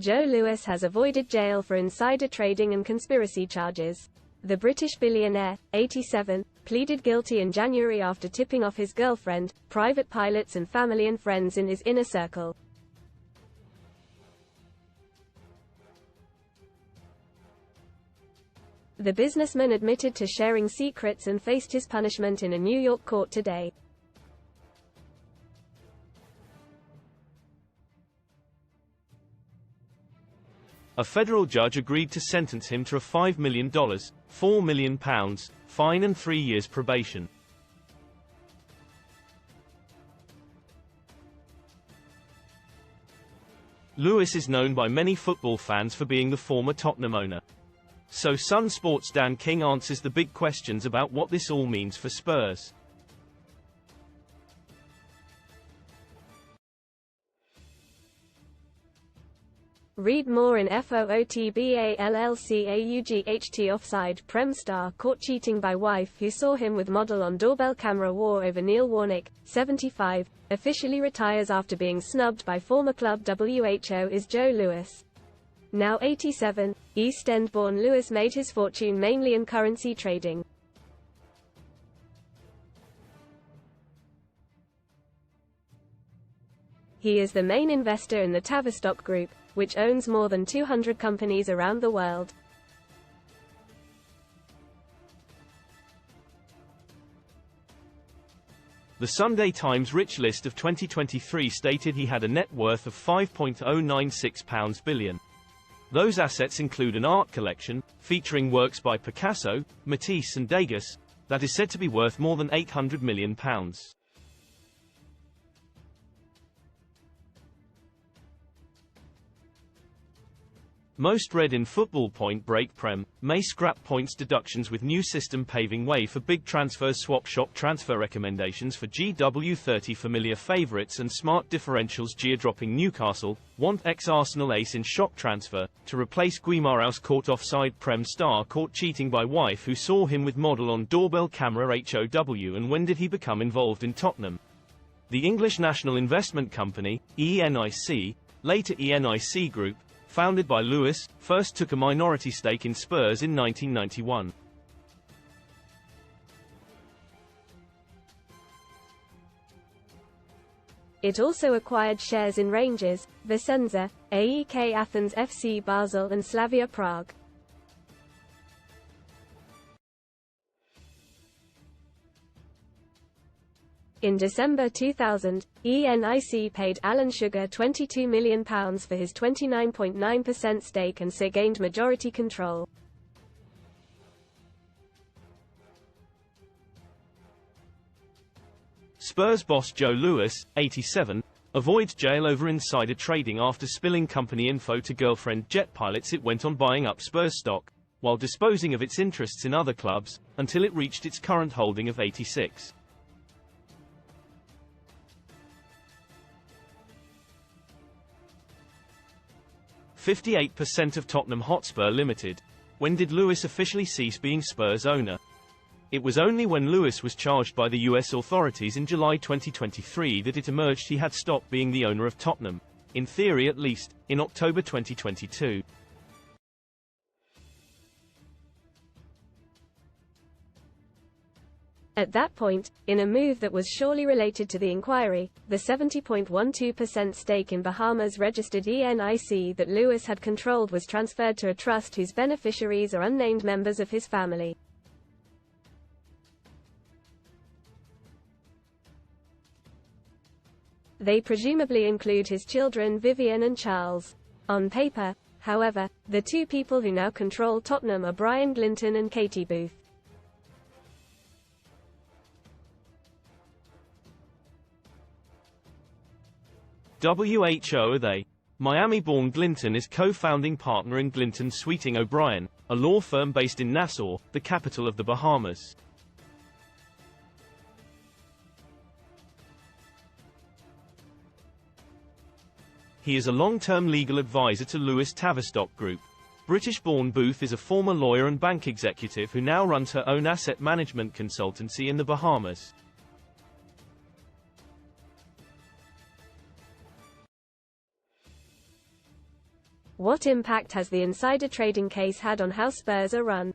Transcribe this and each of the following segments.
Joe Lewis has avoided jail for insider trading and conspiracy charges. The British billionaire, 87, pleaded guilty in January after tipping off his girlfriend, private pilots and family and friends in his inner circle. The businessman admitted to sharing secrets and faced his punishment in a New York court today. A federal judge agreed to sentence him to a $5 million, £4 million, fine and 3 years probation. Lewis is known by many football fans for being the former Tottenham owner. So Sun Sports' Dan King answers the big questions about what this all means for Spurs. Read more in FOOTBALLCAUGHT. Offside. Prem star caught cheating by wife who saw him with model on doorbell camera. War over Neil Warnock, 75, officially retires after being snubbed by former club WHO is Joe Lewis. Now 87, East End-born Lewis made his fortune mainly in currency trading. He is the main investor in the Tavistock Group, which owns more than 200 companies around the world. The Sunday Times Rich List of 2023 stated he had a net worth of £5.096 billion. Those assets include an art collection, featuring works by Picasso, Matisse and Degas, that is said to be worth more than £800 million. Most read in Football. Point Break. Prem may scrap points deductions with new system paving way for big transfers. Swap shop transfer recommendations for GW30 familiar favourites and smart differentials. Dropping Newcastle want ex-Arsenal ace in shop transfer to replace Guimaraes. Caught offside. Prem star caught cheating by wife who saw him with model on doorbell camera. HOW. And when did he become involved in Tottenham? The English National Investment Company, ENIC, later ENIC Group, founded by Lewis, first took a minority stake in Spurs in 1991. It also acquired shares in Rangers, Vicenza, AEK Athens, FC Basel and Slavia Prague. In December 2000, ENIC paid Alan Sugar £22 million for his 29.9% stake and so gained majority control. Spurs boss Joe Lewis, 87, avoids jail over insider trading after spilling company info to girlfriend jet pilots. It went on buying up Spurs stock, while disposing of its interests in other clubs, until it reached its current holding of 86. %58 of Tottenham Hotspur Limited. When did Lewis officially cease being Spurs owner? It was only when Lewis was charged by the US authorities in July 2023 that it emerged he had stopped being the owner of Tottenham, in theory at least, in October 2022. At that point, in a move that was surely related to the inquiry, the 70.12% stake in Bahamas-registered ENIC that Lewis had controlled was transferred to a trust whose beneficiaries are unnamed members of his family. They presumably include his children Vivian and Charles. On paper, however, the two people who now control Tottenham are Brian Glinton and Katie Booth. WHO are they? Miami-born Glinton is co-founding partner in Glinton Sweeting O'Brien, a law firm based in Nassau, the capital of the Bahamas. He is a long-term legal advisor to Lewis Tavistock Group. British-born Booth is a former lawyer and bank executive who now runs her own asset management consultancy in the Bahamas. What impact has the insider trading case had on how Spurs are run?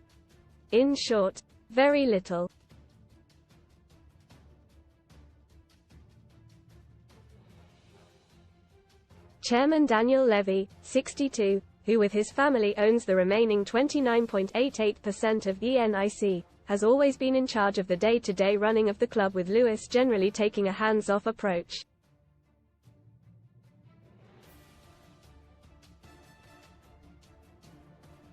In short, very little. Chairman Daniel Levy, 62, who with his family owns the remaining 29.88% of ENIC, has always been in charge of the day-to-day running of the club, with Lewis generally taking a hands-off approach.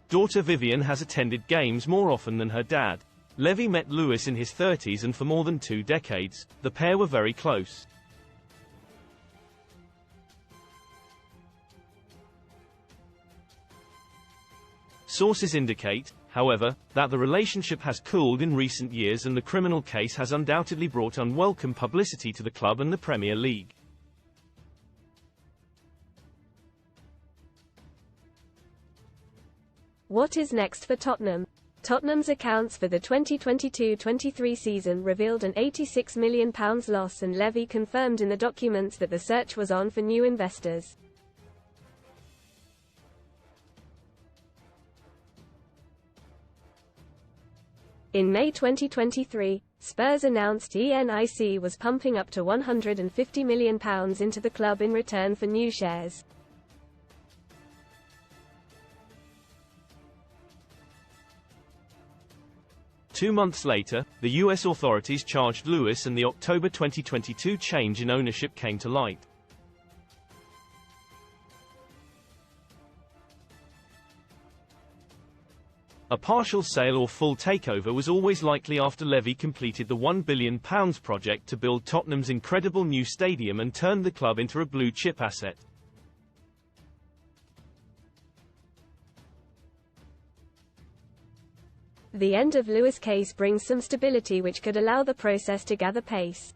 Daughter Vivian has attended games more often than her dad. Levy met Lewis in his 30s, and for more than 2 decades, the pair were very close. Sources indicate, however, that the relationship has cooled in recent years, and the criminal case has undoubtedly brought unwelcome publicity to the club and the Premier League. What is next for Tottenham? Tottenham's accounts for the 2022-23 season revealed an £86 million loss, and Levy confirmed in the documents that the search was on for new investors. In May 2023, Spurs announced ENIC was pumping up to £150 million into the club in return for new shares. Two months later, the U.S. authorities charged Lewis, and the October 2022 change in ownership came to light. A partial sale or full takeover was always likely after Levy completed the £1 billion project to build Tottenham's incredible new stadium and turned the club into a blue-chip asset. The end of Lewis' case brings some stability which could allow the process to gather pace.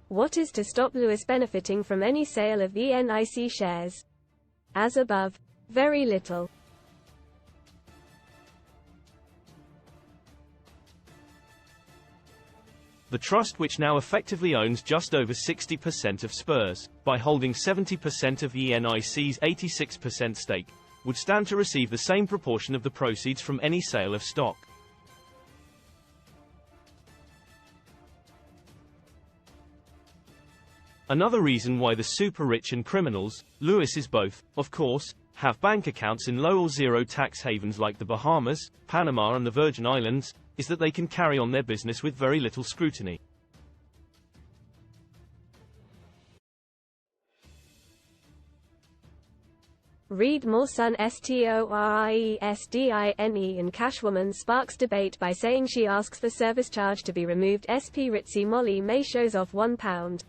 What is to stop Lewis benefiting from any sale of ENIC shares? As above, very little. The trust, which now effectively owns just over 60% of Spurs, by holding 70% of ENIC's 86% stake, would stand to receive the same proportion of the proceeds from any sale of stock. Another reason why the super-rich and criminals, Lewis is both, of course, have bank accounts in low or zero tax havens like the Bahamas, Panama and the Virgin Islands, is that they can carry on their business with very little scrutiny. Read more. Son Storiesdine, and Cashwoman sparks debate by saying she asks the service charge to be removed. SP Ritzy Molly May shows off £1.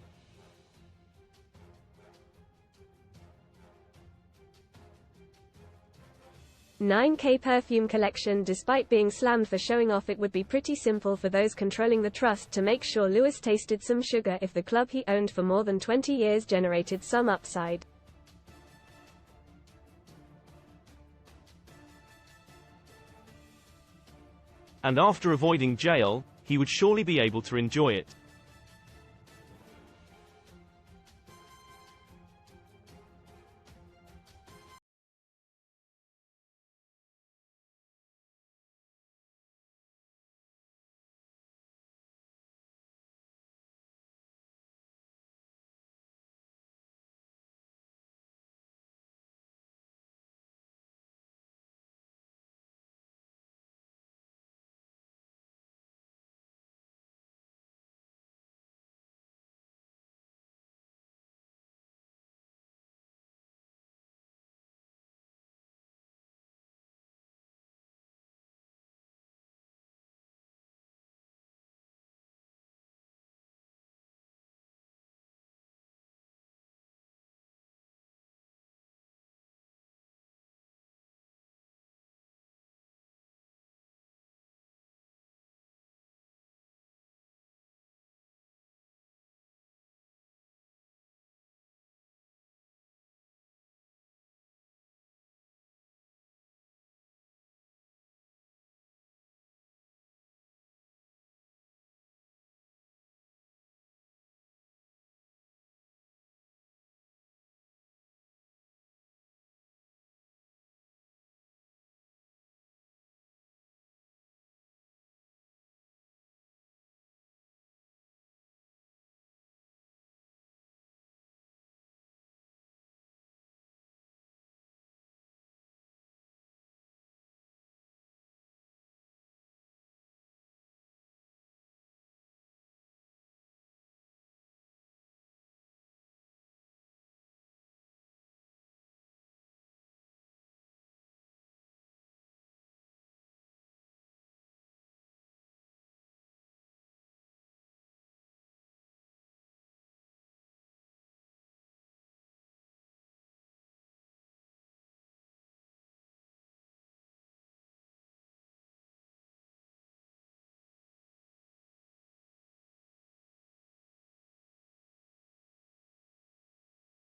£9K perfume collection. Despite being slammed for showing off, it would be pretty simple for those controlling the trust to make sure Lewis tasted some sugar if the club he owned for more than 20 years generated some upside. And after avoiding jail, he would surely be able to enjoy it.